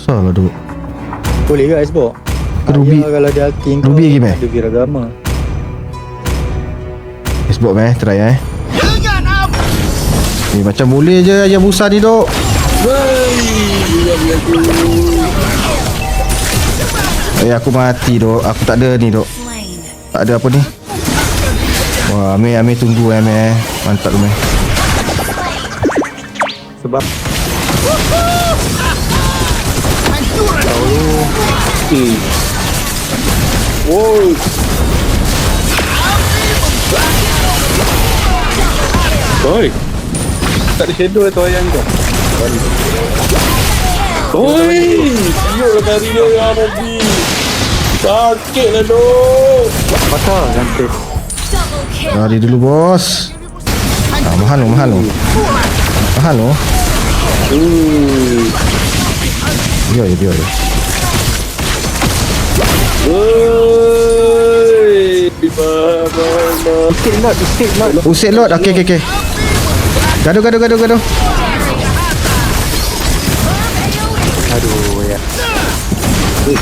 Salah duk. Boleh ke Xbox? Ruby. Kalau dia Alting Ruby lagi, meh? ada viragama. Xbox try Ni macam boleh je ayam busa ni duk. Aku mati duk. Aku tak ada ni duk. Tak ada apa ni. Wah, Amir tunggu Amir. Mantap Amir. Sebab Woi. Oi. Tak ada shadow atau ayam kau. Oi. Tengok tadi dia ya Rabbi. Sakit lah dok. mata ganti. Lari dulu bos. Mahal lo. Biar je. Oi. Escape lot. Usik lot. Okey. Gaduh. Aduh ya. Oi.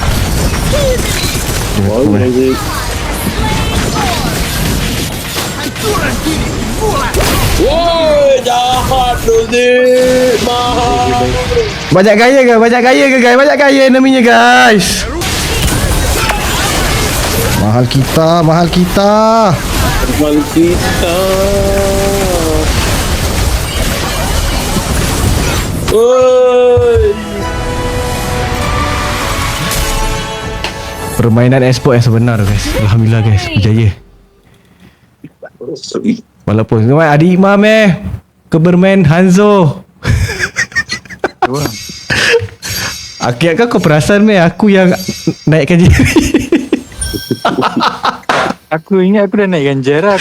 Woi, jahat tu Zik. Mahal. Banyak gaya ke guys? Banyak gaya enemy-nya guys. Mahal kita. Mahal kita. Oi. Permainan e-sport yang sebenar guys. Alhamdulillah guys, berjaya. Walaupun adik Imam ke bermain Hanzo. Akhirnya kau perasan aku yang naikkan diri. Aku ingat aku dah naikkan jarak.